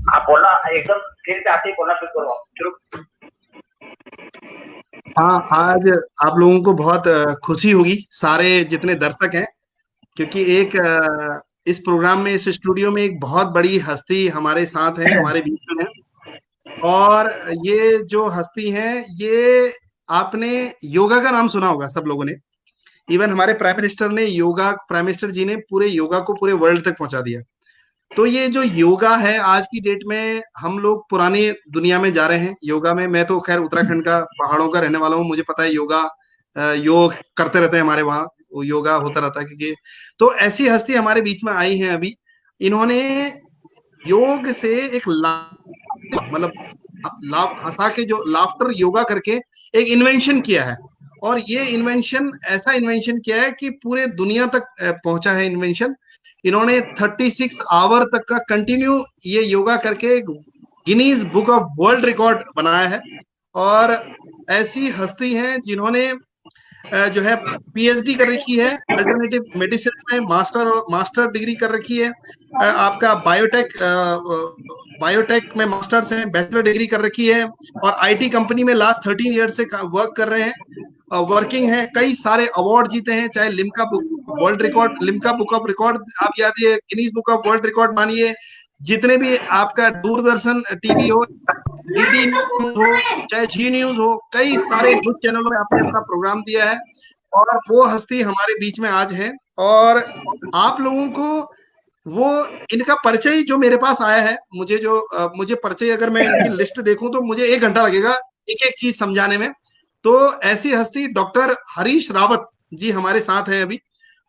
आप बोलना एकदम धीरे से आते ही बोलना शुरू करो, शुरू। हाँ, आज आप लोगों को बहुत खुशी होगी, सारे जितने दर्शक हैं, क्योंकि एक इस प्रोग्राम में, इस स्टूडियो में एक बहुत बड़ी हस्ती हमारे साथ है, हमारे बीच में है। और ये जो हस्ती हैं, ये आपने योगा का नाम सुना होगा सब लोगों ने। इवन हमारे प्राइम मिनिस्टर ने योगा, प्राइम मिनिस्टर जी ने पूरे योगा को पूरे वर्ल्ड तक पहुंचा दिया। तो ये जो योगा है, आज की डेट में हम लोग पुरानी दुनिया में जा रहे हैं योगा में। मैं तो खैर उत्तराखंड का, पहाड़ों का रहने वाला हूँ, मुझे पता है योगा, योग करते रहते हैं हमारे वहाँ, वो योगा होता रहता है। क्योंकि तो ऐसी हस्ती हमारे बीच में आई है अभी, इन्होंने योग से एक मतलब लाभ हंसा के, जो लाफ्टर योगा करके एक इन्वेंशन किया है। और ये इन्वेंशन ऐसा इन्वेंशन किया है कि पूरे दुनिया तक पहुंचा है इन्वेंशन। इन्होंने 36 आवर तक का कंटिन्यू ये योगा करके Guinness book of world record बनाया है। और ऐसी हस्ती हैं जिन्होंने जो है पीएचडी कर रखी है अल्टरनेटिव मेडिसिन में, मास्टर डिग्री कर रखी है। आपका बायोटेक में मास्टर्स है, बैचलर डिग्री कर रखी है। और आईटी कंपनी में लास्ट 13 ईयर से वर्क कर रहे हैं, वर्किंग है। कई सारे अवार्ड जीते हैं, चाहे Limca book world record, Limca book of record आप याद, ये Guinness book of world record मानिए। जितने भी आपका दूरदर्शन टीवी हो, डीडी न्यूज हो, चाहे जी न्यूज हो, कई सारे न्यूज चैनलों में आपने अपना प्रोग्राम दिया है। और वो हस्ती हमारे बीच में आज है। और आप लोगों को वो इनका परिचय जो मेरे पास आया है, मुझे परिचय, अगर मैं इनकी लिस्ट देखूं तो मुझे 1 घंटा लगेगा एक एक चीज समझाने में। तो ऐसी हस्ती डॉक्टर हरीश रावत जी हमारे साथ हैं अभी।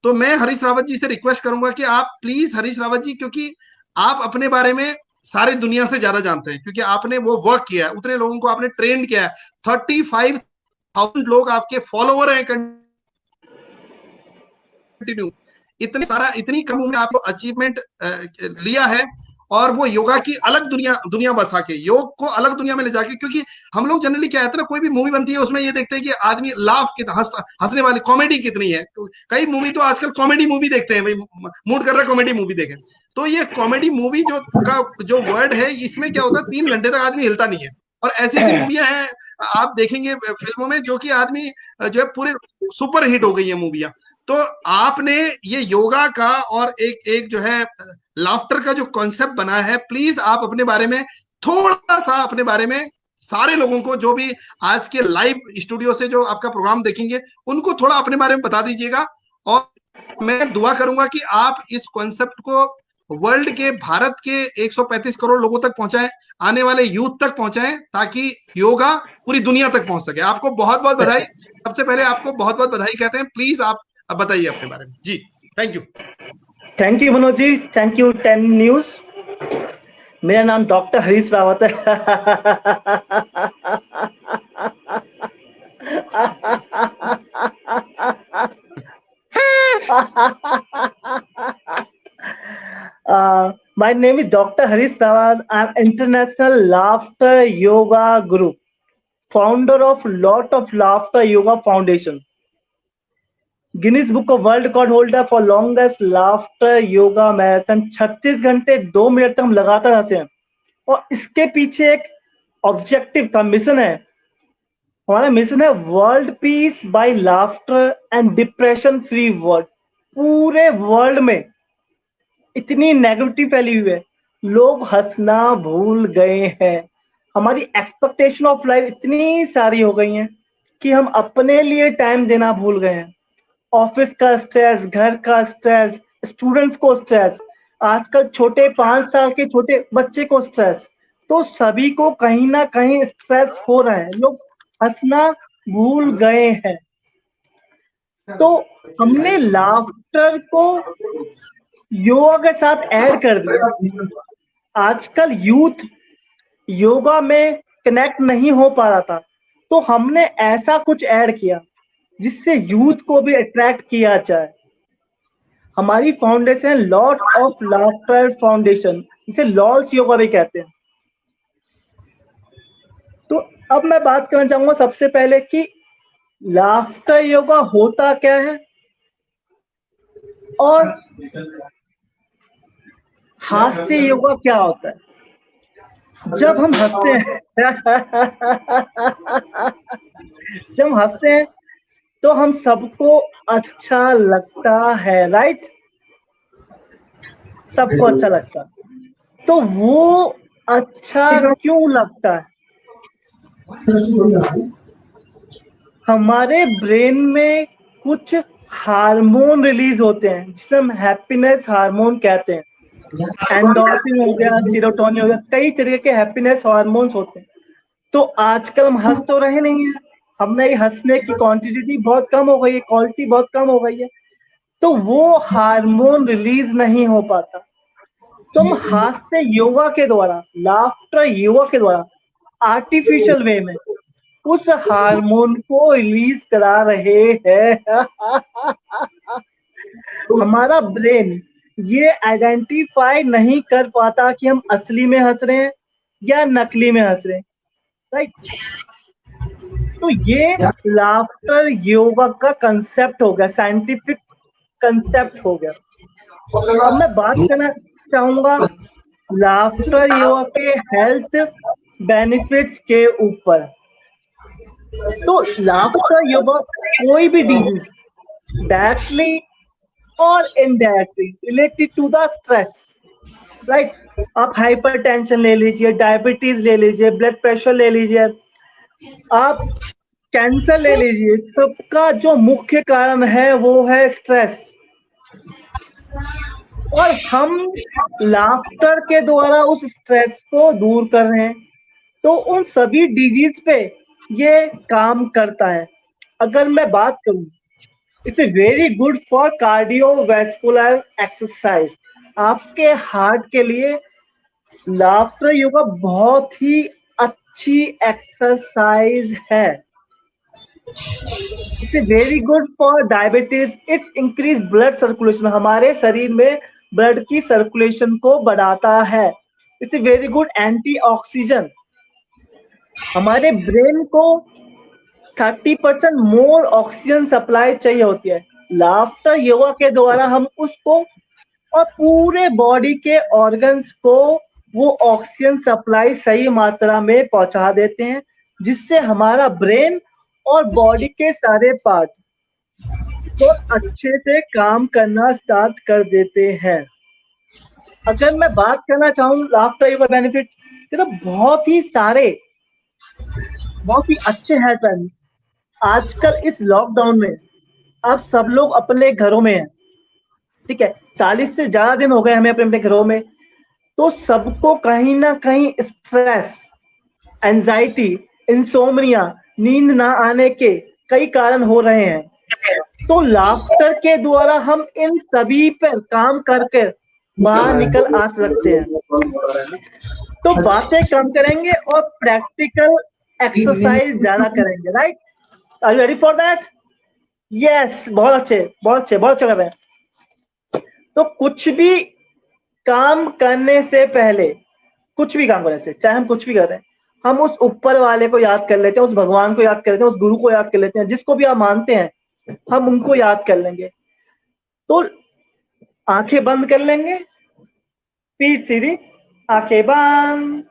तो मैं हरीश रावत जी से रिक्वेस्ट करूंगा कि आप प्लीज, हरीश रावत जी, क्योंकि आप अपने बारे में सारी दुनिया से ज्यादा जानते हैं, क्योंकि आपने वो वर्क किया है, उतने लोगों को आपने ट्रेन किया है। 35,000 लोग आपके फॉलोवर हैं कंटिन्यू। इतनी कम उम्र में आपको अचीवमेंट लिया है। और वो योगा की अलग दुनिया बसा के, योग को अलग दुनिया में ले जाके। क्योंकि हम लोग जनरली क्या कहते हैं ना, कोई भी मूवी बनती है उसमें ये देखते हैं कि आदमी हंसने वाली कॉमेडी कितनी है। कई मूवी तो आजकल कॉमेडी मूवी देखते हैं, भाई मूड कर रहा है कॉमेडी मूवी देखें। तो ये कॉमेडी मूवी जो वर्ड है, इसमें क्या होता है, 3 घंटे तक आदमी हिलता नहीं है। और ऐसी ऐसी मूवियां हैं आप देखेंगे फिल्मों में, जो कि आदमी जो है पूरे सुपर हिट हो गई है मूवियां। तो आपने ये योगा का और एक एक जो है लाफ्टर का जो कॉन्सेप्ट बनाया है, प्लीज आप अपने बारे में थोड़ा सा, अपने बारे में सारे लोगों को, जो भी आज के लाइव स्टूडियो से जो आपका प्रोग्राम देखेंगे, उनको थोड़ा अपने बारे में बता दीजिएगा। और मैं दुआ करूंगा कि आप इस कॉन्सेप्ट को वर्ल्ड के, भारत के 135 करोड़ लोगों तक पहुंचाएं, आने वाले यूथ तक पहुंचाएं, ताकि योगा पूरी दुनिया तक पहुंच सके। आपको बहुत बहुत बधाई। सबसे पहले आपको बहुत बहुत बधाई कहते हैं। प्लीज आप अब बताइए अपने बारे में जी। Thank you Manoj ji, thank you 10 news. मेरा नाम डॉक्टर हरीश रावत है। My name is Dr. Harish Rawat. I'm International Laughter Yoga Group, founder of Lot of Laughter Yoga Foundation, Guinness book of world record holder for longest laughter yoga marathon. 36 घंटे 2 minute तक हम लगातार हंसे हैं। और इसके पीछे एक ऑब्जेक्टिव था, मिशन है। हमारा मिशन है world peace by laughter and depression free world. पूरे वर्ल्ड में इतनी नेगेटिविटी फैली हुई है, लोग हंसना भूल गए हैं। हमारी एक्सपेक्टेशन ऑफ लाइफ इतनी सारी हो गई हैं कि हम अपने लिए टाइम देना भूल गए हैं। ऑफिस का स्ट्रेस, घर का स्ट्रेस, स्टूडेंट्स को स्ट्रेस, आजकल छोटे 5 साल के छोटे बच्चे को स्ट्रेस। तो सभी को कहीं ना कहीं स्ट्रेस हो रहा है, लोग हंसना भूल गए हैं। तो हमने लाफ्टर को योगा के साथ ऐड कर दिया। आजकल यूथ योगा में कनेक्ट नहीं हो पा रहा था, तो हमने ऐसा कुछ ऐड किया जिससे यूथ को भी अट्रैक्ट किया जाए। हमारी foundation lot of laughter foundation, इसे लॉल्स योगा भी कहते हैं। तो अब मैं बात करना चाहूंगा सबसे पहले कि लाफ्टर योगा होता क्या है और हास्य योगा क्या होता है। जब हम हंसते हैं जब हम हंसते हैं तो हम सबको अच्छा लगता है, राइट? सबको अच्छा लगता है। तो वो अच्छा क्यों लगता है? हमारे ब्रेन में कुछ हार्मोन रिलीज होते हैं जिसे हम हैप्पीनेस हार्मोन कहते हैं। एंडोर्फिन हो गया, सीरोटोनिन हो गया, कई तरीके के हैप्पीनेस हार्मोन्स होते हैं। तो आजकल हम हंस तो रहे नहीं है, हमने ये हंसने की क्वांटिटी बहुत कम हो गई है, क्वालिटी बहुत कम हो गई है, तो वो हार्मोन रिलीज नहीं हो पाता। तो हम हास्य योगा के द्वारा, लाफ्टर योगा के द्वारा आर्टिफिशियल वे में उस हार्मोन को रिलीज करा रहे हैं। हमारा ब्रेन ये आइडेंटिफाई नहीं कर पाता कि हम असली में हंस रहे हैं या नकली में हंस रहे हैं, राइट? तो ये लाफ्टर योगा का कंसेप्ट हो गया, साइंटिफिक कंसेप्ट हो गया। अब मैं बात करना चाहूंगा लाफ्टर योगा के हेल्थ बेनिफिट्स के ऊपर। तो लाफ्टर योगा कोई भी डिजीज डायरेक्टली और indirectly related to the stress, right? आप हाइपरटेंशन ले लीजिए, डायबिटीज ले लीजिए, ब्लड प्रेशर ले लीजिए, आप कैंसर ले लीजिए, सबका जो मुख्य कारण है वो है स्ट्रेस। और हम लाफ्टर के द्वारा उस स्ट्रेस को दूर कर रहे हैं, तो उन सभी डिजीज पे ये काम करता है। अगर मैं बात करूं, it's very good for cardiovascular exercise. आपके हार्ट के लिए लाफ्टर योगा बहुत ही अच्छी एक्सरसाइज है। It's very good for diabetes, it's increase blood circulation, हमारे शरीर में ब्लड की सर्कुलेशन को बढ़ाता है। इट्स वेरी गुड एंटीऑक्सीडेंट, हमारे ब्रेन को 30% मोर ऑक्सीजन सप्लाई चाहिए होती है। लाफ्टर योगा के द्वारा हम उसको और पूरे बॉडी के ऑर्गन्स को वो ऑक्सीजन सप्लाई सही मात्रा में पहुंचा देते हैं, जिससे हमारा ब्रेन और बॉडी के सारे पार्ट बहुत अच्छे से काम करना स्टार्ट कर देते हैं। अगर मैं बात करना चाहूँ लाफ्टर योगा बेनिफिट के, तो बहुत ही सारे, बहुत ही अच्छे हैं बेनिफिट। आजकल इस लॉकडाउन में अब सब लोग अपने घरों में हैं, ठीक है, 40 से ज्यादा दिन हो गए हमें अपने अपने घरों में। तो सबको कहीं ना कहीं स्ट्रेस, एंजाइटी, इंसोम्निया, नींद ना आने के कई कारण हो रहे हैं। तो लाफ्टर के द्वारा हम इन सभी पर काम करके बाहर निकल आ सकते हैं। तो बातें कम करेंगे और प्रैक्टिकल एक्सरसाइज ज्यादा करेंगे, right? Are you ready for that? Yes, बहुत अच्छे, बहुत अच्छे, बहुत अच्छा कर रहे हैं। तो कुछ भी काम करने से पहले, कुछ भी काम करने से, चाहे हम कुछ भी कर रहे हैं, हम उस ऊपर वाले को याद कर लेते हैं, उस भगवान को याद कर लेते हैं, उस गुरु को याद कर लेते हैं, जिसको भी आप मानते हैं हम उनको याद कर लेंगे। तो आंखें बंद कर लेंगे, पीठ सीधी, आंखें बंद,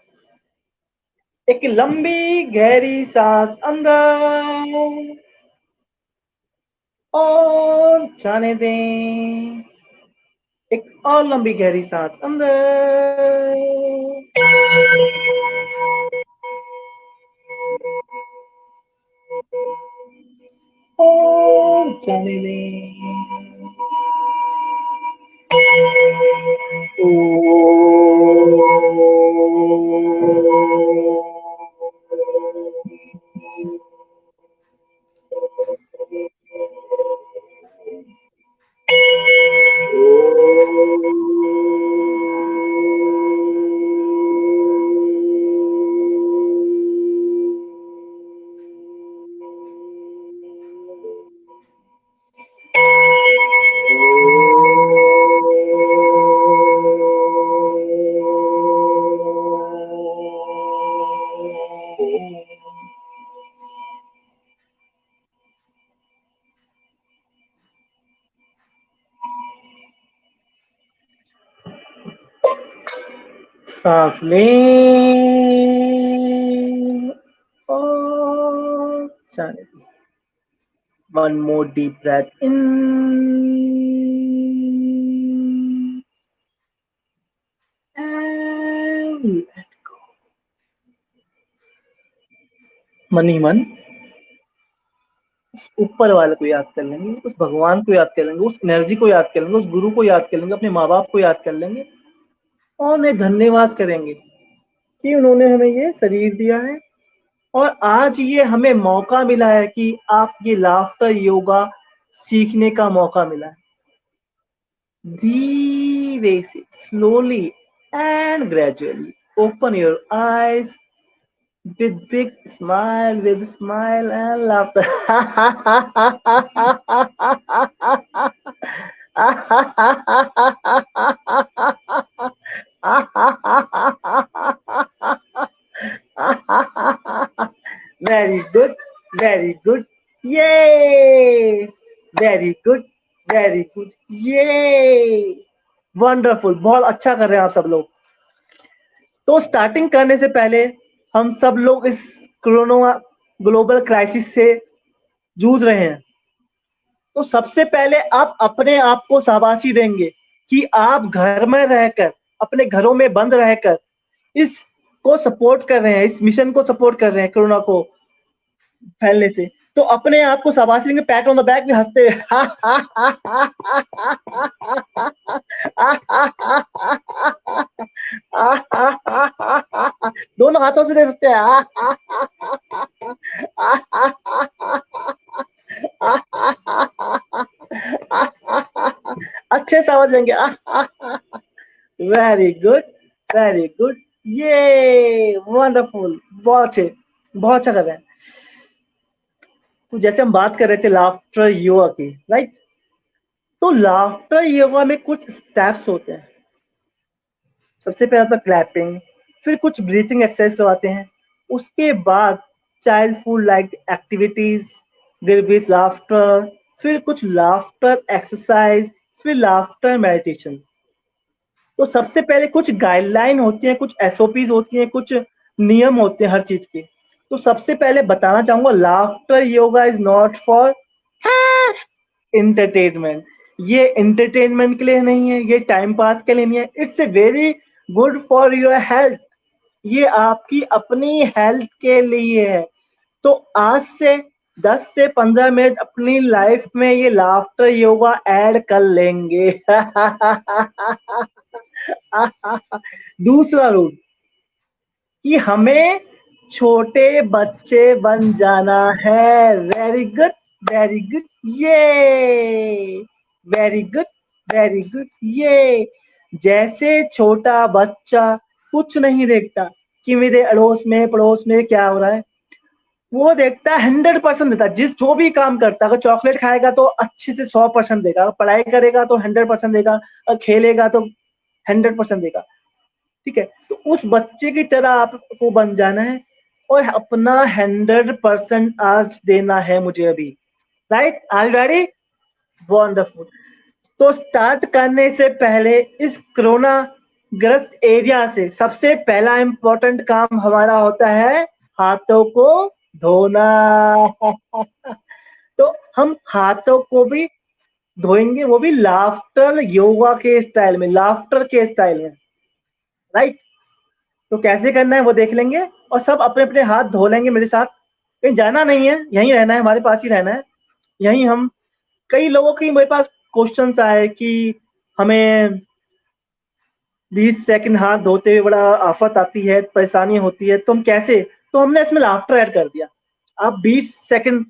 एक लंबी गहरी सांस अंदर और जाने दें, एक और लंबी गहरी सांस अंदर और जाने दें। सांस लें और जाने दें। One more deep breath in and let go. मन ही मन उस ऊपर वाले को याद कर लेंगे, उस भगवान को याद कर लेंगे, उस एनर्जी को याद कर लेंगे, उस गुरु को याद कर लेंगे, अपने माँ बाप को याद कर लेंगे और उन्हें धन्यवाद करेंगे कि उन्होंने हमें ये शरीर दिया है और आज ये हमें मौका मिला है कि आप ये लाफ्टर योगा सीखने का मौका मिला है। धीरे से slowly and gradually open your eyes with big smile, with smile and laughter. Very good, very good. Yay! Very good, very good. Yay! Wonderful. बहुत अच्छा कर रहे हैं आप सब लोग। तो स्टार्टिंग करने से पहले हम सब लोग इस कोरोना ग्लोबल क्राइसिस से जूझ रहे हैं। तो सबसे पहले आप अपने आप को शाबाशी देंगे कि आप घर में रहकर, अपने घरों में बंद रहकर इसको सपोर्ट कर रहे हैं, इस मिशन को सपोर्ट कर रहे हैं कोरोना को फैलने से। तो अपने आप को शाबाशी देंगे, पैट ऑन द बैक भी हंसते हुए। दोनों हाथों से दे सकते हैं। अच्छे समझ लेंगे। Very good, very good. ये वंडरफुल, बहुत अच्छे, बहुत अच्छा कर रहे हैं। तो जैसे हम बात कर रहे थे लाफ्टर योगा की, राइट? तो लाफ्टर योगा में कुछ स्टेप्स होते हैं। सबसे पहले तो क्लैपिंग, फिर कुछ ब्रीथिंग एक्सरसाइज करवाते हैं, उसके बाद childhood like activities, with laughter, फिर कुछ लाफ्टर एक्सरसाइज, फिर लाफ्टर मेडिटेशन। तो सबसे पहले कुछ गाइडलाइन होती हैं, कुछ एसओपीज होती हैं, कुछ नियम होते हैं हर चीज के। तो सबसे पहले बताना चाहूंगा, laughter yoga is not for entertainment. ये एंटरटेनमेंट के लिए नहीं है, ये टाइम पास के लिए नहीं है। It's a very good for your health. ये आपकी अपनी हेल्थ के लिए है। तो आज से 10 से 15 मिनट अपनी लाइफ में ये लाफ्टर योगा ऐड कर लेंगे। दूसरा रूल कि हमें छोटे बच्चे बन जाना है। Very good, very good. ये वेरी गुड, वेरी गुड। ये जैसे छोटा बच्चा कुछ नहीं देखता कि मेरे अड़ोस में पड़ोस में क्या हो रहा है, वो देखता है 100% देता। जिस जो भी काम करता है, अगर चॉकलेट खाएगा तो अच्छे से 100% देगा, अगर पढ़ाई करेगा तो 100% देगा, अगर खेलेगा तो 100% देगा। ठीक है? तो उस बच्चे की तरह आपको बन जाना है और अपना 100% आज देना है मुझे अभी। Right? Are you ready? Wonderful. तो स्टार्ट करने से पहले इस कोरोना ग्रस्त एरिया से सबसे पहला इंपॉर्टेंट काम हमारा होता है हाथों को धोना। तो हम हाथों को भी धोएंगे, वो भी लाफ्टर योगा के स्टाइल में, लाफ्टर के स्टाइल में। राइट? तो कैसे करना है वो देख लेंगे और सब अपने अपने हाथ धो लेंगे मेरे साथ। कहीं जाना नहीं है, यहीं रहना है, हमारे पास ही रहना है। यहीं हम, कई लोगों की मेरे पास क्वेश्चंस आए कि हमें 20 सेकंड हाथ धोते हुए बड़ा आफत आती है, परेशानी होती है, तो हम कैसे? तो हमने इसमें लाफ्टर ऐड कर दिया। आप 20 सेकंड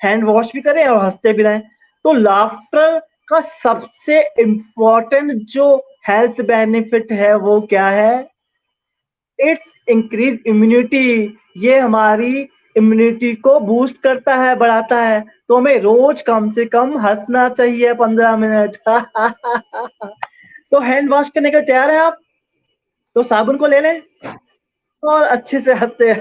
हैंड वॉश भी करें और हंसते भी रहें। तो लाफ्टर का सबसे इम्पोर्टेंट जो हेल्थ बेनिफिट है वो क्या है? It's increase immunity. ये हमारी इम्यूनिटी को बूस्ट करता है, बढ़ाता है। तो हमें रोज कम से कम हंसना चाहिए 15 मिनट। तो हैंड वॉश करने के तैयार है आप? तो साबुन को ले लें और अच्छे से हंसते।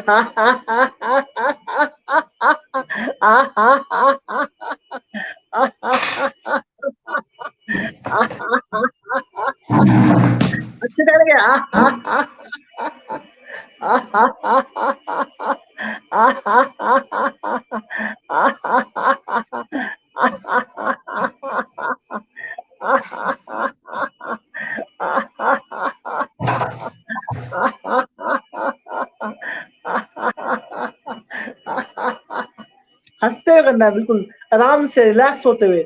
अच्छे लगे। हंसते हुए करना है, बिल्कुल आराम से रिलैक्स होते हुए,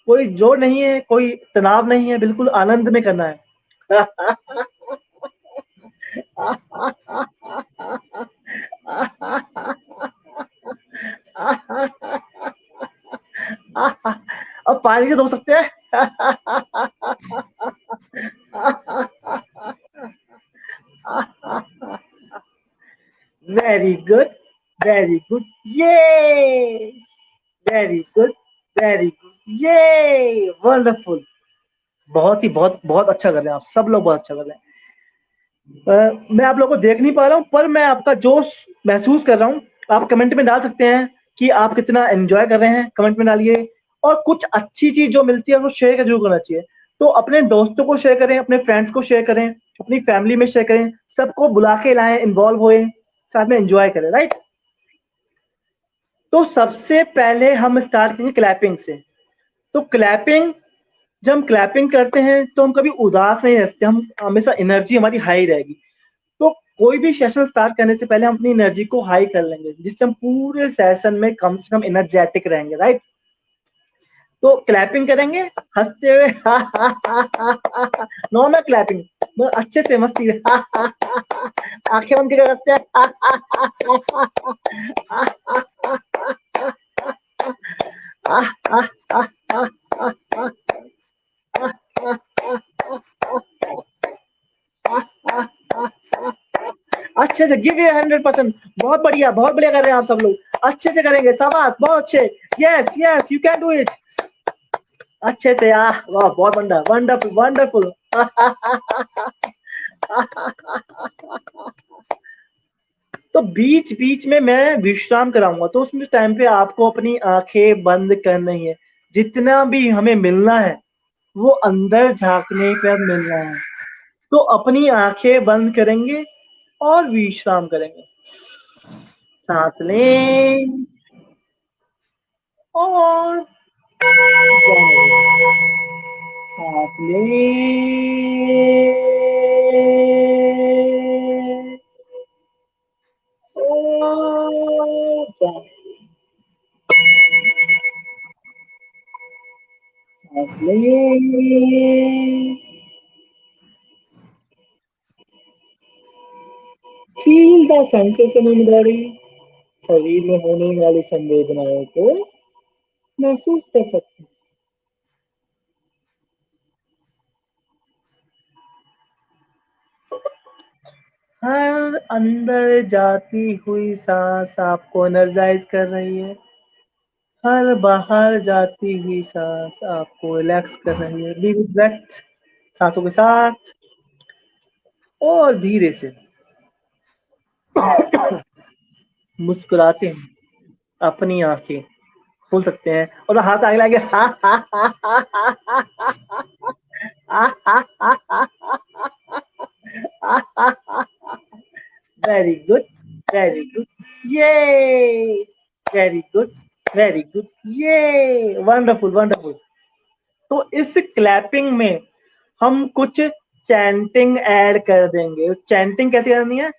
कोई जोर नहीं है, कोई तनाव नहीं है, बिल्कुल आनंद में करना है। अब पानी से धो सकते हैं। वेरी गुड, वेरी गुड, ये वेरी गुड, वेरी गुड, ये वंडरफुल। बहुत ही बहुत बहुत अच्छा कर रहे हैं आप, सब लोग बहुत अच्छा कर रहे हैं। मैं आप लोगों को देख नहीं पा रहा हूँ, पर मैं आपका जोश महसूस कर रहा हूँ। आप कमेंट में डाल सकते हैं कि आप कितना एंजॉय कर रहे हैं, कमेंट में डालिए। और कुछ अच्छी चीज जो मिलती है वो शेयर जरूर करना चाहिए। तो अपने दोस्तों को शेयर करें, अपने फ्रेंड्स को शेयर करें, अपनी फैमिली में शेयर करें, सबको बुला के लाएं, इन्वॉल्व होए, साथ में एंजॉय करें, राइट। तो सबसे पहले हम स्टार्ट करेंगे क्लैपिंग से। तो क्लैपिंग, जब हम क्लैपिंग करते हैं तो हम कभी उदास नहीं रहते, हम हमेशा एनर्जी हमारी हाई रहेगी। तो कोई भी सेशन स्टार्ट करने से पहले हम अपनी एनर्जी को हाई कर लेंगे, जिससे हम पूरे सेशन में कम से कम एनर्जेटिक रहेंगे, राइट। तो क्लैपिंग करेंगे हंसते हुए, नॉर्मल क्लैपिंग, अच्छे से मस्ती, आंखें बंद करके हंसते अच्छे से, गिव यू 100%। बहुत बढ़िया कर रहे हैं आप सब लोग, अच्छे से करेंगे, शाबाश, बहुत अच्छे, yes yes, you can do it, अच्छे से, वाह, बहुत वंडरफुल वंडरफुल। तो बीच बीच में मैं विश्राम कराऊंगा, तो उसमें टाइम पे आपको अपनी आंखें बंद करनी है। जितना भी हमें मिलना है वो अंदर झांकने पे मिलना है। तो अपनी आंखें बंद करेंगे और विश्राम करेंगे। सांस लें और जाने दें। सांस लें और जाने दें। सांस लें, feel the sensation in body, शरीर में होने वाली संवेदनाओं को महसूस कर सकते हैं। हर अंदर जाती हुई सांस आपको एनर्जाइज कर रही है, हर बाहर जाती हुई सांस आपको रिलैक्स कर रही है। बी विद ब्रेथ, सांसों के साथ, और धीरे से मुस्कुराते हैं, अपनी आंखें खोल सकते हैं और हाथ आगे लागे, वेरी गुड, वेरी गुड, ये वेरी गुड, वेरी गुड, ये वंडरफुल वंडरफुल। तो इस क्लैपिंग में हम कुछ चैंटिंग ऐड कर देंगे। चैंटिंग कैसे करनी है?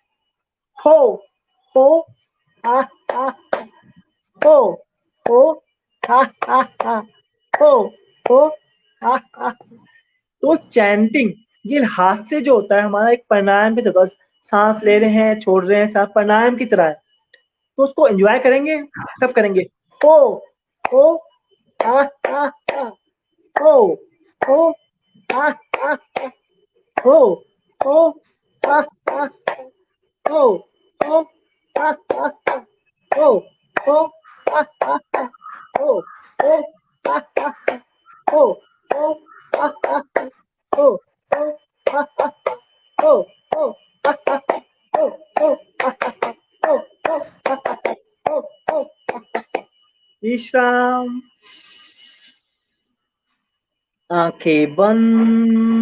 हो हो हा हा, हो हो हा हा हा, हो हो हा हा। तो चैंटिंग, ये हाथ से जो होता है हमारा एक प्राणायाम की तरह, सांस ले रहे हैं छोड़ रहे हैं, सांस प्राणायाम की तरह है। तो उसको एंजॉय करेंगे, सब करेंगे। हो हो हा हा हा, हो हो हा हा, हो हो हा हा, हो हो हा हा, हो हो हा हा, हो हो हा हा, हो हो हा हा, हो हो हा हा, हो हो हा हा, हो हो हा हा, हो हो हा हा, हो हो हा हा। विश्राम, आंखें बंद,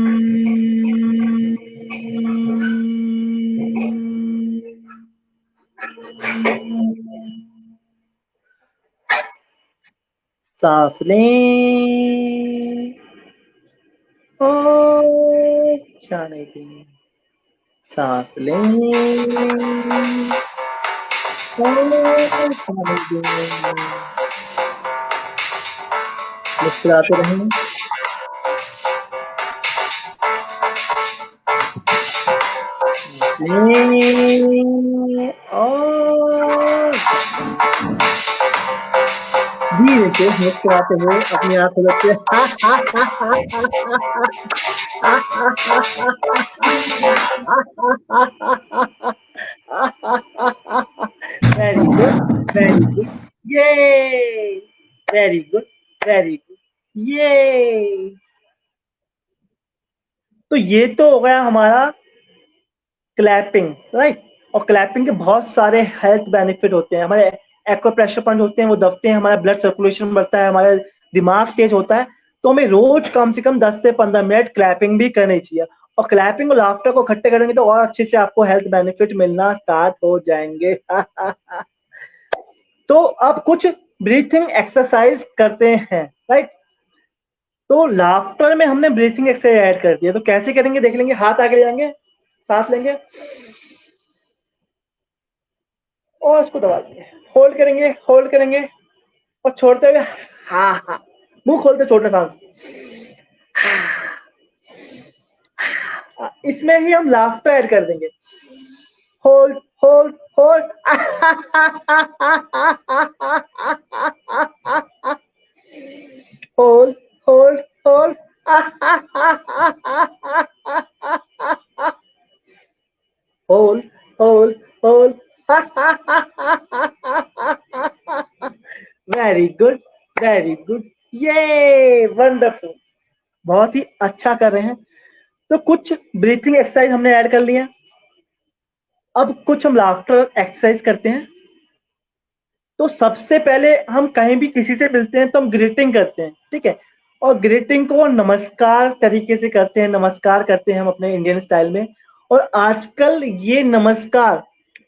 सांस लें और जाने दें। सांस लें और जाने दें। मुस्कुराते रहें। और धीरे से मुस्कुराते हुए अपनी आंख खोलते। वेरी गुड, वेरी गुड, ये वेरी गुड, वेरी गुड, ये। तो ये तो हो गया हमारा क्लैपिंग, राइट। और क्लैपिंग के बहुत सारे हेल्थ बेनिफिट होते हैं। हमारे एक्वाप्रेशर पॉइंट होते हैं, वो दबते हैं, हमारा ब्लड सर्कुलेशन बढ़ता है, हमारा दिमाग तेज होता है। तो हमें रोज कम से कम 10 से 15 मिनट क्लैपिंग भी करनी चाहिए। और क्लैपिंग और लाफ्टर को इकट्ठे करेंगे तो और अच्छे से आपको हेल्थ बेनिफिट मिलना स्टार्ट हो जाएंगे। तो अब कुछ ब्रीथिंग एक्सरसाइज करते हैं, राइट। तो लाफ्टर में हमने ब्रीथिंग एक्सरसाइज ऐड कर दिया, तो कैसे करेंगे देख लेंगे। हाथ आगे ले जाएंगे, सांस लेंगे और उसको दबा देंगे, होल्ड करेंगे, होल्ड करेंगे और छोड़ते हुए हाँ हाँ, मुंह खोलते छोड़ना सांस। इसमें ही हम लाफ्टर ऐड कर देंगे। Hold, hold, hold, hold, hold, hold, hold, hold, hold. Very good, very good, ये वंडरफुल, बहुत ही अच्छा कर रहे हैं। तो कुछ ब्रीथिंग एक्सरसाइज हमने ऐड कर लिए हैं। अब कुछ हम लाफ्टर एक्सरसाइज करते हैं। तो सबसे पहले हम कहीं भी किसी से मिलते हैं तो हम ग्रीटिंग करते हैं, ठीक है। और ग्रीटिंग को नमस्कार तरीके से करते हैं, नमस्कार करते हैं हम अपने इंडियन स्टाइल में। और आजकल ये नमस्कार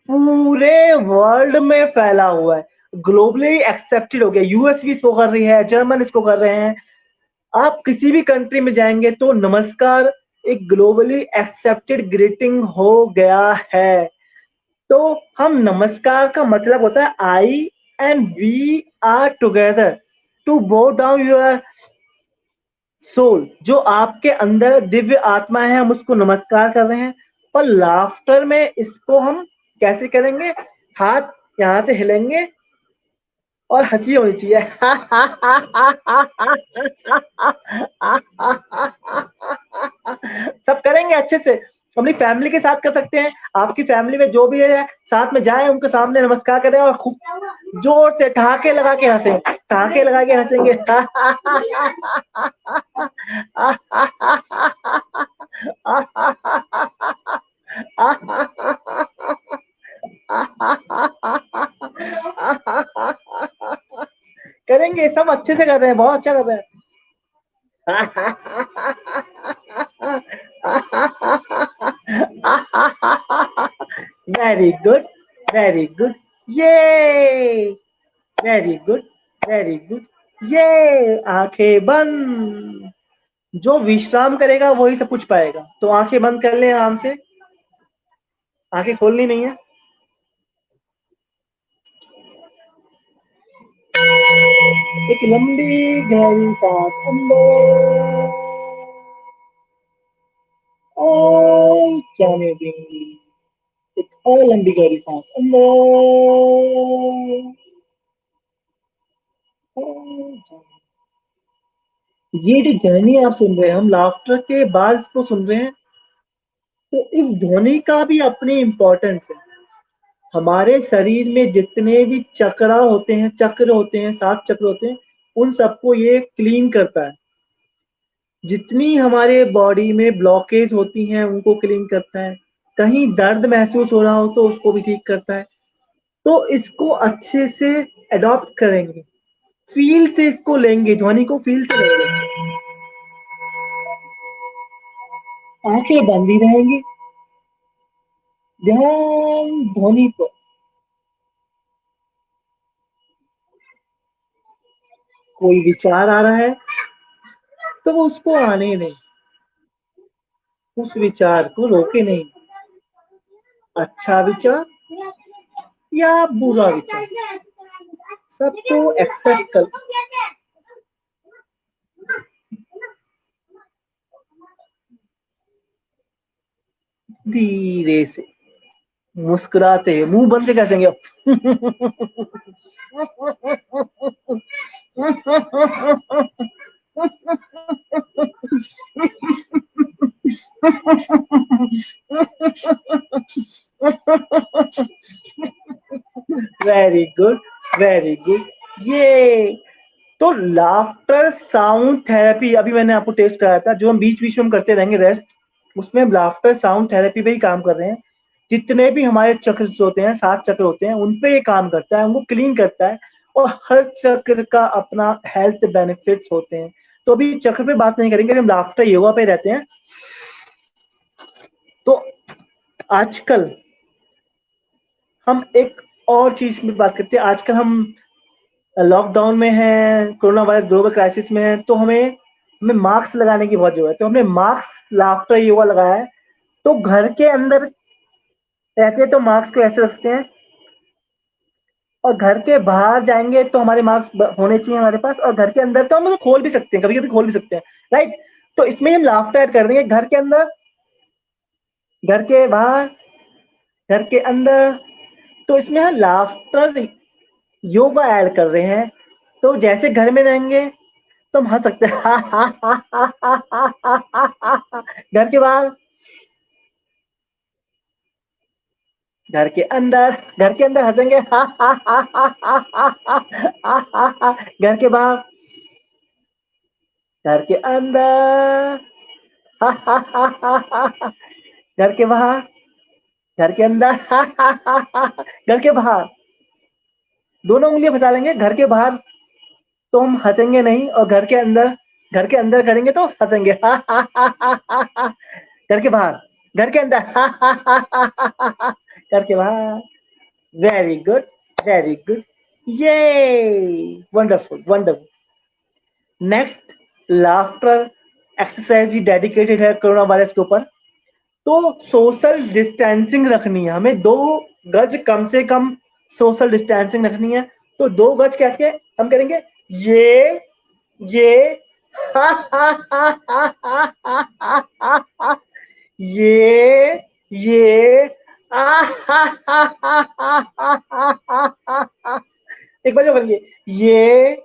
पूरे वर्ल्ड में फैला हुआ है, ग्लोबली एक्सेप्टेड हो गया। यूएस भी इसको कर रही है, जर्मन इसको कर रहे हैं। आप किसी भी कंट्री में जाएंगे तो नमस्कार एक ग्लोबली एक्सेप्टेड ग्रीटिंग हो गया है। तो हम नमस्कार का मतलब होता है I and we are together to bow down your soul. जो आपके अंदर दिव्य आत्मा है, हम उसको नमस्कार कर रहे हैं। और लाफ्टर में इसको हम कैसे करेंगे, हाथ यहां से हिलेंगे और हंसी होनी चाहिए। सब करेंगे अच्छे से, अपनी फैमिली के साथ कर सकते हैं। आपकी फैमिली में जो भी है साथ में जाए, उनके सामने नमस्कार करें और खूब जोर से ठहाके लगा के हंसें, ठहाके लगा के हंसेंगे। करेंगे, सब अच्छे से कर रहे हैं, बहुत अच्छा कर रहे हैं। वेरी गुड, वेरी गुड, ये वेरी गुड, वेरी गुड, ये। आंखें बंद। जो विश्राम करेगा वही सब कुछ पाएगा। तो आंखें बंद कर लें आराम से, आंखें खोलनी नहीं है। एक लंबी गहरी सांस अंदर और जाने देंगे। एक और लंबी गहरी सांस अंदर और जाने। ये जो ध्वनि आप सुन रहे हैं, हम लाफ्टर के बाद इसको सुन रहे हैं। तो इस ध्वनि का भी अपनी इम्पोर्टेंस है। हमारे शरीर में जितने भी चक्र होते हैं, 7 चक्र होते हैं, उन सबको ये क्लीन करता है। जितनी हमारे बॉडी में ब्लॉकेज होती हैं उनको क्लीन करता है। कहीं दर्द महसूस हो रहा हो तो उसको भी ठीक करता है। तो इसको अच्छे से अडॉप्ट करेंगे, फील से इसको लेंगे, ध्वनि को फील से लेंगे। आंखें बंद ही रहेंगी, ध्यान ध्वनि पर। कोई विचार आ रहा है तो उसको आने दें, उस विचार को रोके नहीं। अच्छा विचार या बुरा विचार, सबको एक्सेप्ट कर। धीरे से मुस्कुराते हुए, मुंह बंद से कैसेंगे आप? Very good, very good. ये तो लाफ्टर साउंड थेरेपी अभी मैंने आपको टेस्ट कराया था, जो हम बीच बीच में हम करते रहेंगे रेस्ट, उसमें हम लाफ्टर साउंड थेरेपी पे ही काम कर रहे हैं। जितने भी हमारे चक्र होते हैं, 7 चक्र होते हैं, उन पे ये काम करता है, उनको क्लीन करता है, और हर चक्र का अपना हेल्थ बेनिफिट्स होते हैं। तो अभी चक्र पे बात नहीं करेंगे, हम लाफ्टर योगा पे रहते हैं। तो आजकल हम एक और चीज में बात करते हैं। आजकल हम लॉकडाउन में हैं, कोरोना वायरस ग्लोबल क्राइसिस में है, तो हमें हमें मास्क लगाने की बहुत जरूरत है। तो हमने मास्क लाफ्टर योगा लगाया है। तो घर के अंदर रहते हैं तो मास्क को ऐसे रखते हैं, और घर के बाहर जाएंगे तो हमारे मास्क होने चाहिए हमारे पास, और घर के अंदर तो हम उसे खोल भी सकते हैं, कभी कभी खोल भी सकते हैं, राइट। तो इसमें हम लाफ्टर ऐड कर देंगे, घर के अंदर, घर के बाहर, घर के अंदर। तो इसमें हम लाफ्टर योगा ऐड कर रहे हैं। तो जैसे घर में रहेंगे तो हम हंस सकते हैं। घर के बाहर, घर के अंदर, घर के अंदर हंसेंगे। घर के बाहर, घर के अंदर, घर के बाहर, घर के अंदर, घर के बाहर। दोनों उंगलियां फंसा लेंगे। घर के बाहर तो हम हंसेंगे नहीं, और घर के अंदर करेंगे तो हंसेंगे। घर के बाहर, घर के अंदर, घर के बाहर। Very good, very good. ये wonderful, wonderful. Next laughter exercise भी डेडिकेटेड है कोरोना वायरस के ऊपर। तो सोशल डिस्टेंसिंग रखनी है हमें, 2 गज कम से कम सोशल डिस्टेंसिंग रखनी है। तो 2 गज कैसे हम करेंगे? ये ये एक बार जो करिए, ये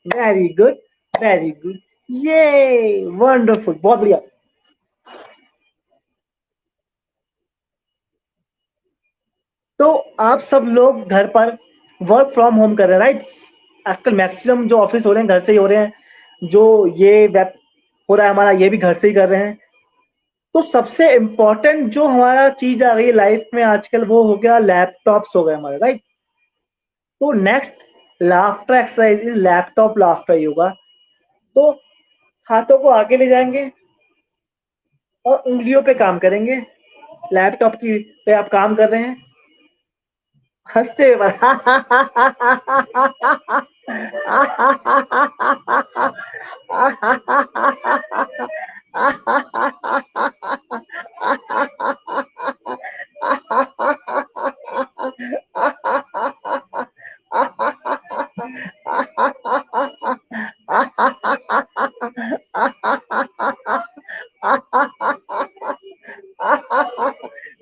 वेरी गुड, वेरी गुड। ये वंडरफुल, बहुत बढ़िया। तो आप सब लोग घर पर वर्क फ्रॉम होम कर रहे हैं, राइट। आजकल मैक्सिमम जो ऑफिस हो रहे हैं घर से ही हो रहे हैं, जो ये वेब हो रहा है हमारा, ये भी घर से ही कर रहे हैं। तो सबसे इम्पोर्टेंट जो हमारा चीज आ गई लाइफ में आजकल, वो हो गया लैपटॉप्स हो गए हमारे, राइट। तो next laughter exercise is laptop laughter yoga. तो हाथों को आगे ले जाएंगे और उंगलियों पे काम करेंगे। लैपटॉप की पे आप काम कर रहे हैं, हंसते हुए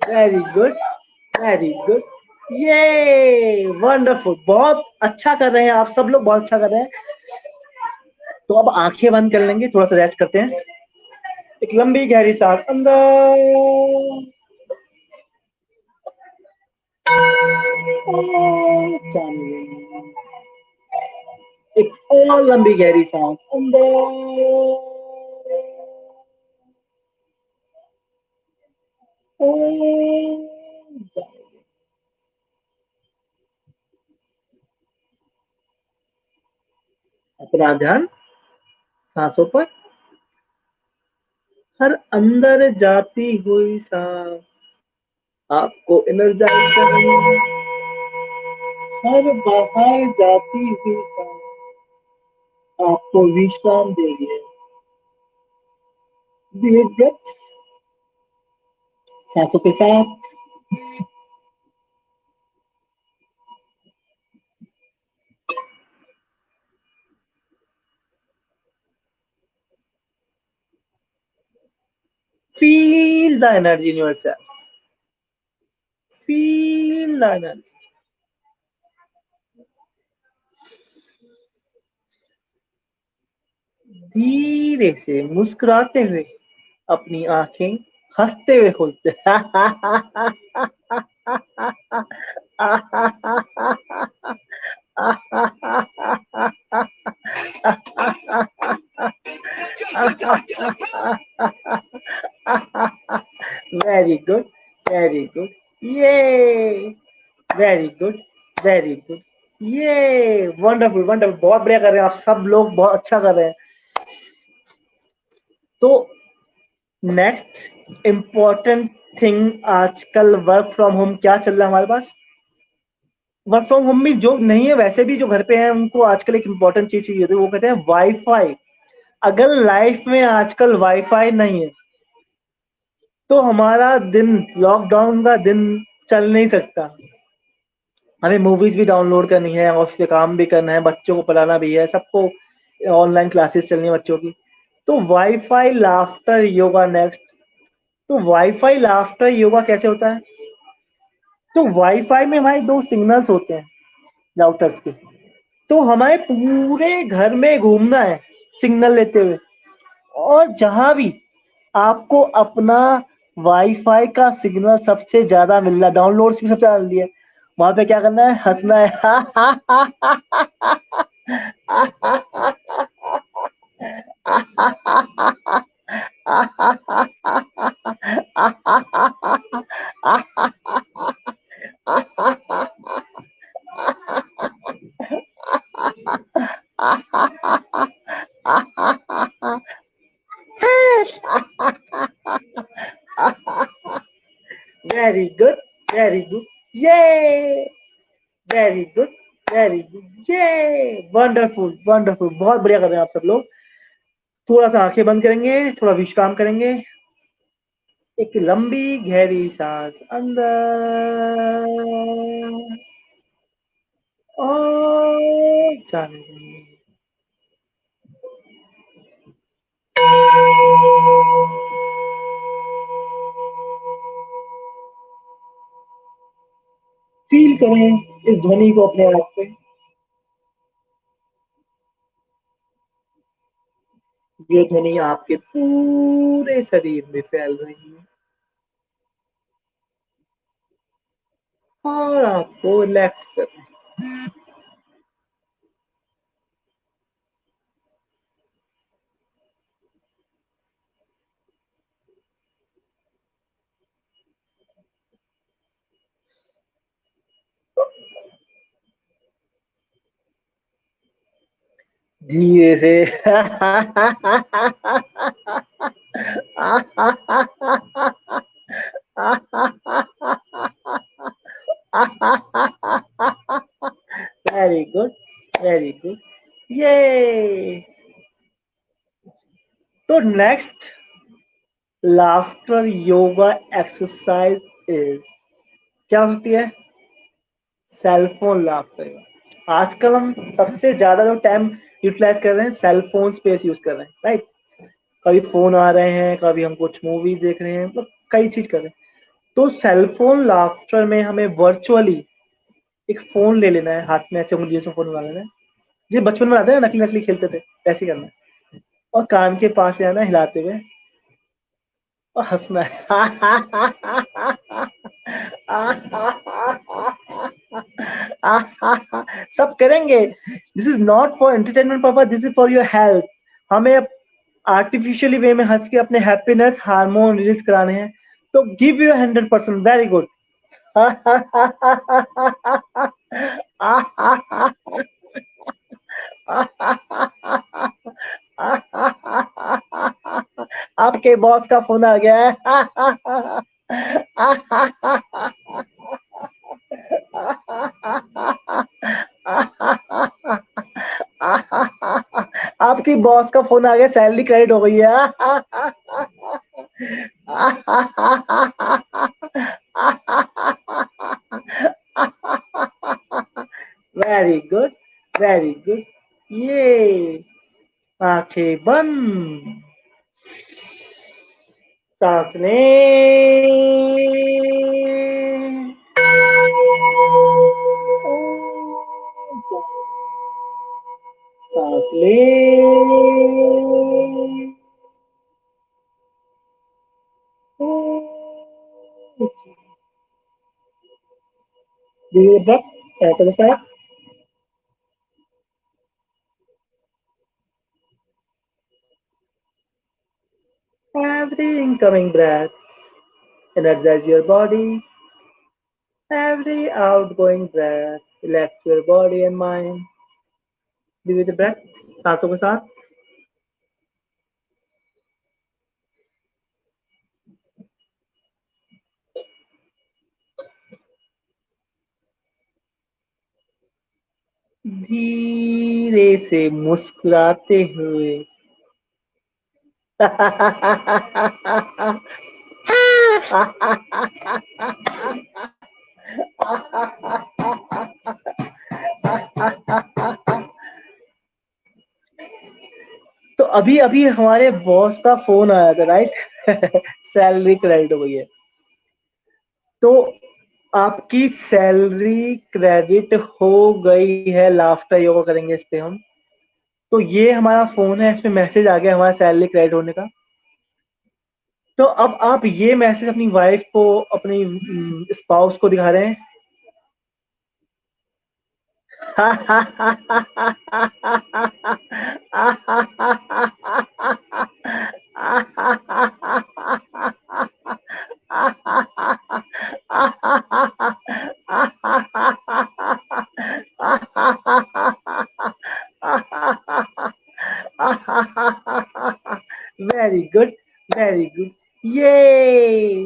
वेरी गुड, वेरी गुड। ये वंडरफुल, बहुत अच्छा कर रहे हैं आप सब लोग, बहुत अच्छा कर रहे हैं। तो अब आंखें बंद कर लेंगे, थोड़ा सा रेस्ट करते हैं। एक लंबी गहरी सांस अंदर, जाने, एक और लंबी गहरी सांस अंदर, जाने। अपना ध्यान सांसों पर, हर अंदर जाती हुई सांस आपको एनर्जाइज कर रही है, हर बाहर जाती हुई सांस आपको विश्राम दे रही है। डीप ब्रेथ, सांसों के साथ feel the energy in yourself. Feel the energy. धीरे से मुस्कुराते हुए अपनी आंखें हंसते हुए खोलते वेरी गुड, वेरी गुड, ये वेरी गुड, वेरी गुड, ये वंडरफुल, वंडरफुल, बहुत बढ़िया कर रहे हैं आप सब लोग, बहुत अच्छा कर रहे हैं। तो नेक्स्ट इम्पोर्टेंट थिंग, आजकल वर्क फ्रॉम होम क्या चल रहा है हमारे पास। वर्क फ्रॉम होम में जो नहीं है, वैसे भी जो घर पे हैं उनको आजकल एक इम्पोर्टेंट चीज चाहिए होती है, वो कहते हैं वाईफाई। अगर लाइफ में आजकल वाईफाई नहीं है तो हमारा दिन, लॉकडाउन का दिन चल नहीं सकता। हमें मूवीज भी डाउनलोड करनी है, ऑफिस से काम भी करना है, बच्चों को पढ़ाना भी है, सबको ऑनलाइन क्लासेस चलनी है बच्चों की। तो वाईफाई लाफ्टर योगा नेक्स्ट। तो वाईफाई लाफ्टर योगा कैसे होता है? तो वाईफाई में हमारे दो सिग्नल्स होते हैं राउटर्स के। तो हमारे पूरे घर में घूमना है सिग्नल लेते हुए, और जहां भी आपको अपना वाईफाई का सिग्नल सबसे ज्यादा मिल रहा है, डाउनलोड्स भी सबसे ज्यादा मिल रही है, वहां पे क्या करना है? हंसना वेरी गुड, वेरी गुड, ये वेरी गुड, वेरी गुड, ये वंडरफुल, वंडरफुल, बहुत बढ़िया कर रहे हैं आप सब लोग। थोड़ा सा आंखें बंद करेंगे, थोड़ा विश्राम करेंगे, एक लंबी गहरी सांस अंदर और जाने देंगे। फील करें इस ध्वनि को अपने आप पे। ये ध्वनि आपके पूरे शरीर में फैल रही है और आपको रिलैक्स कर रही है। धीरे से वेरी गुड, वेरी गुड, ये। तो next laughter yoga exercise is क्या हो सकती है? Cell phone laughter. आजकल हम सबसे ज्यादा जो टाइम यूटिलाइज कर रहे हैं सेल फोन स्पेस यूज कर रहे हैं, राइट? कभी फोन आ रहे हैं, कभी हम कुछ मूवी देख रहे हैं, मतलब कई चीज कर रहे हैं। तो सेल फोन लाफ्टर में हमें वर्चुअली एक फोन ले लेना है हाथ में, ऐसे उंगलियों से फोन बना लेना है, जो बचपन में आते हैं नकली नकली खेलते थे, ऐसे करना है, और कान के पास ले आना है हिलाते हुए और हंसना है। सब करेंगे। This is not for entertainment purpose, this is for your health. हमें आर्टिफिशियली वे में हंस के अपने हैप्पीनेस हार्मोन रिलीज कराने हैं। तो गिव यू 100%। Very good. आपके बॉस का फोन आ गया है। आपकी बॉस का फोन आ गया, सैलरी क्रेडिट हो गई है। वेरी गुड, वेरी गुड, ये। आंखें बंद, सांस लें, सांस लें, धीरे ब्रेथ सांसों के साथ। Every incoming breath energize your body. Every outgoing breath relax your body and mind. धीरे ब्रेथ सांसों के साथ। धीरे से मुस्कुराते हुए तो अभी अभी हमारे बॉस का फोन आया था, राइट? सैलरी क्रेडिट हो गई है, तो आपकी सैलरी क्रेडिट हो गई है। लाफ्टर योगा करेंगे इस पे हम। तो ये हमारा फोन है, इसमें मैसेज आ गया हमारा सैलरी क्रेडिट होने का। तो अब आप ये मैसेज अपनी वाइफ को, अपनी स्पाउस को दिखा रहे हैं। वेरी गुड, वेरी गुड, ये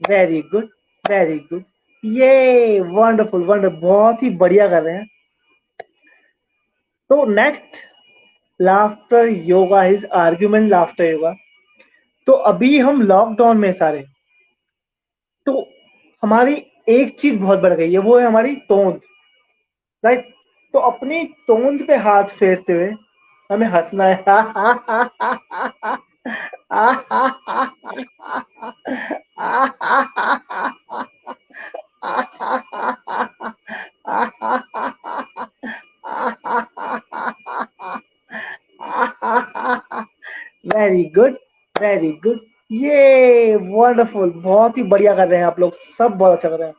वेरी गुड, वेरी गुड, ये वंडरफुल, वंडरफुल, बहुत ही बढ़िया कर रहे हैं। तो next laughter yoga is argument laughter yoga. तो अभी हम लॉकडाउन में सारे, तो हमारी एक चीज बहुत बढ़ गई है, वो है हमारी तोंद, राइट? तो अपनी तोंद पे हाथ फेरते हुए हमें हंसना है। वेरी गुड, वेरी गुड, ये वंडरफुल, बहुत ही बढ़िया कर रहे हैं आप लोग, सब बहुत अच्छा कर रहे हैं।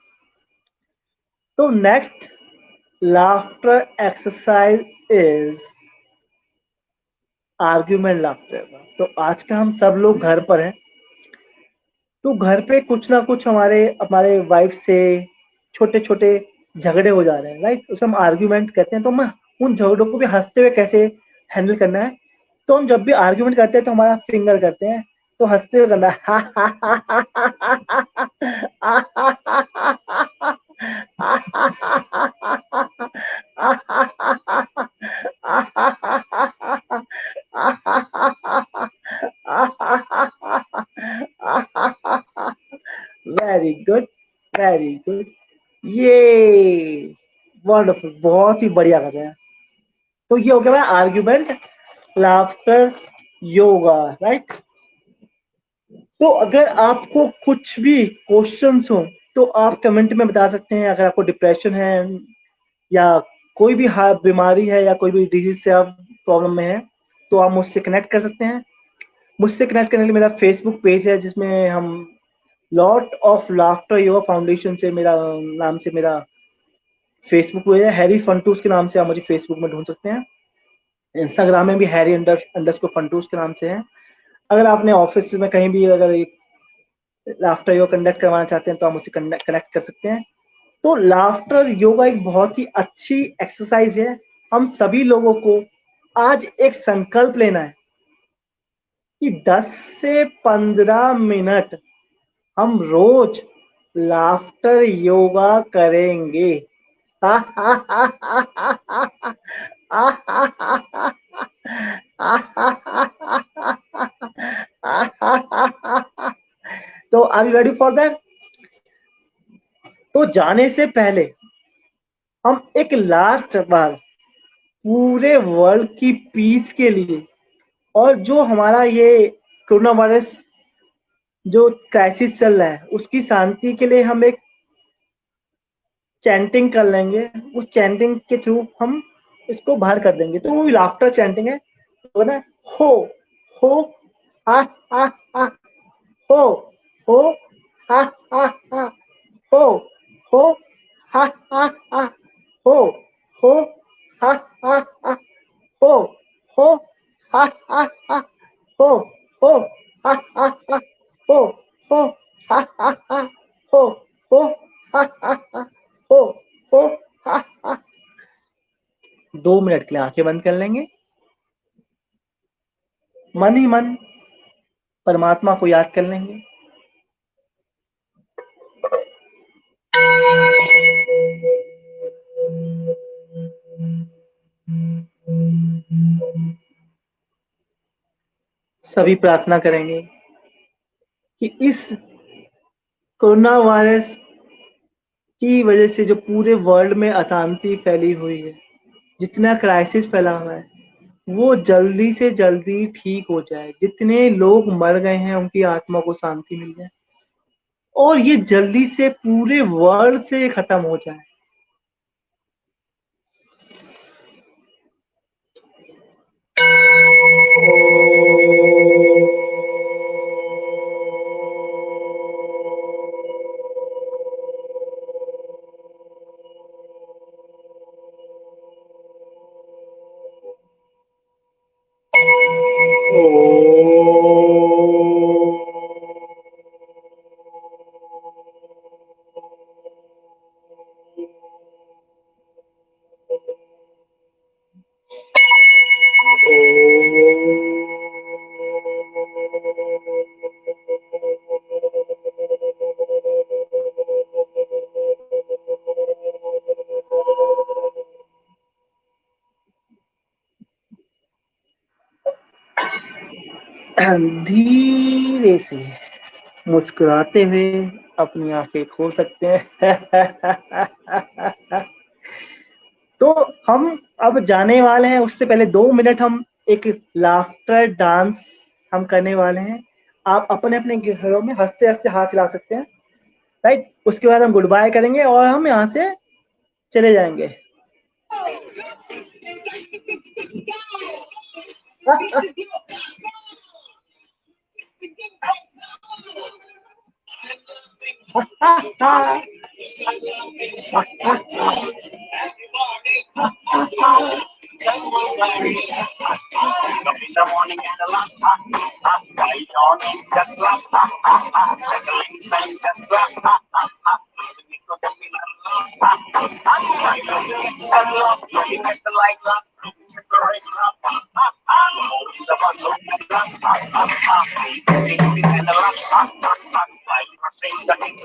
तो next laughter exercise is argument laughter. तो आज का हम सब लोग घर पर हैं, तो घर पे कुछ ना कुछ हमारे हमारे वाइफ से छोटे छोटे झगड़े हो जा रहे हैं, राइट? उसे हम आर्ग्यूमेंट कहते हैं। तो हम उन झगड़ों को भी हंसते हुए कैसे हैंडल करना है। तो हम जब भी आर्ग्यूमेंट करते हैं तो हमारा फिंगर करते हैं, तो हंसते हुए करना वेरी गुड, वेरी गुड, ये वंडरफुल, बहुत ही बढ़िया कर रहे हैं। तो ये हो गया आर्ग्यूमेंट लाफ्टर योगा, राइट? तो अगर आपको कुछ भी क्वेश्चंस हो तो आप कमेंट में बता सकते हैं। अगर आपको डिप्रेशन है या कोई भी बीमारी है या कोई भी डिजीज से आप प्रॉब्लम में है, तो आप मुझसे कनेक्ट कर सकते हैं। मुझसे कनेक्ट करने के लिए मेरा फेसबुक पेज है, जिसमें हम lot of laughter yoga foundation से मेरा नाम से मेरा फेसबुक पेज है। हैरी फंटूस के नाम से आप मुझे फेसबुक में ढूंढ सकते हैं। इंस्टाग्राम में भी हैरी अंडरस्कोर फंटूस के नाम से है। अगर आपने ऑफिस में कहीं भी अगर लाफ्टर योगा कंडक्ट करवाना चाहते हैं तो आप मुझसे कनेक्ट कर सकते हैं। तो लाफ्टर योगा एक बहुत ही अच्छी एक्सरसाइज है। हम सभी लोगों को आज एक संकल्प लेना है कि 10 से 15 मिनट हम रोज लाफ्टर योगा करेंगे। तो are you ready for that? तो जाने से पहले हम एक लास्ट बार पूरे वर्ल्ड की पीस के लिए, और जो हमारा ये कोरोना वायरस जो क्राइसिस चल रहा है उसकी शांति के लिए हम एक चैंटिंग कर लेंगे, उस चैंटिंग के थ्रू हम इसको बाहर कर देंगे। तो वो लाफ्टर चैंटिंग है, तो ना हो हा हा हा, हो हा हा हा, हो हा हा हा, हो हा हा हा, हो हा हा हा, हो हा हा हा, हो हा हा हा, हो हा हा हा, हो हा हा। 2 मिनट के लिए आंखें बंद कर लेंगे, मन ही मन परमात्मा को याद कर लेंगे। सभी प्रार्थना करेंगे कि इस कोरोना वायरस की वजह से जो पूरे वर्ल्ड में अशांति फैली हुई है, जितना क्राइसिस फैला हुआ है, वो जल्दी से जल्दी ठीक हो जाए। जितने लोग मर गए हैं उनकी आत्मा को शांति मिल जाए और ये जल्दी से पूरे वर्ल्ड से खत्म हो जाए। धीरे से मुस्कुराते हुए अपनी आंखें खोल सकते हैं। तो हम अब जाने वाले हैं, उससे पहले 2 मिनट हम एक लाफ्टर डांस हम करने वाले हैं। आप अपने अपने घरों में हंसते हंसते हाथ हिला सकते हैं, राइट। उसके बाद हम गुड बाय करेंगे और हम यहाँ से चले जाएंगे। In the morning and the laugh, while yawning, just laugh, settling time, just laugh, looking at the light, looking at the rain, moving the bus, and the laugh, while brushing the teeth,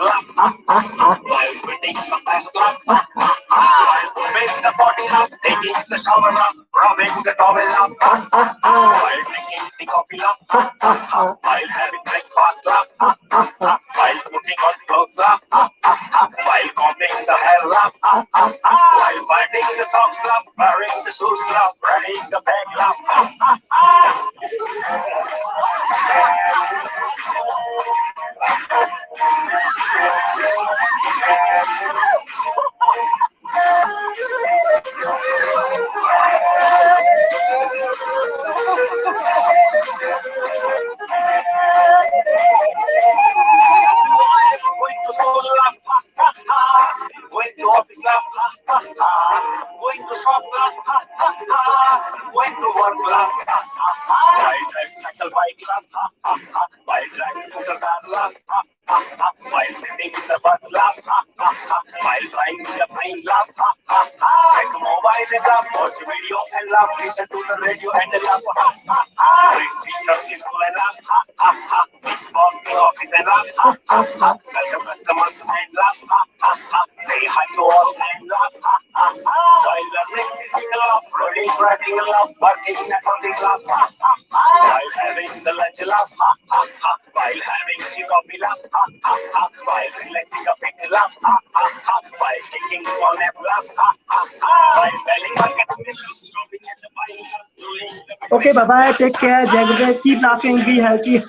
while reading the best laugh, while moving the body laugh, taking the shower laugh, rubbing the towel laugh, while drinking the coffee laugh, while having breakfast laugh, while putting on clothes laugh, while combing the hair laugh, while finding the socks laugh, wearing the shoes laugh, running the bag laugh. Going to school laugh, going to office laugh, going to shop laugh, going to work laugh, while driving cycle bike laugh, while driving scooter car laugh, while sitting in the bus laugh, while flying in the plane laugh, check mobile and laugh, watch video and laugh, listen to the radio and laugh, read teachers in school and laugh, boss in office and laugh, welcome customers and laugh, say hi to all and laugh, while learning sitting laugh, reading writing laugh, working accounting laugh, while having the lunch laugh, while having the coffee laugh, while relaxing a big laugh, while taking small nap laugh, while selling marketing laugh, shopping at the buying laugh, doing the Okay, bye bye, take care, जय गुरुदेव, keep laughing, be healthy.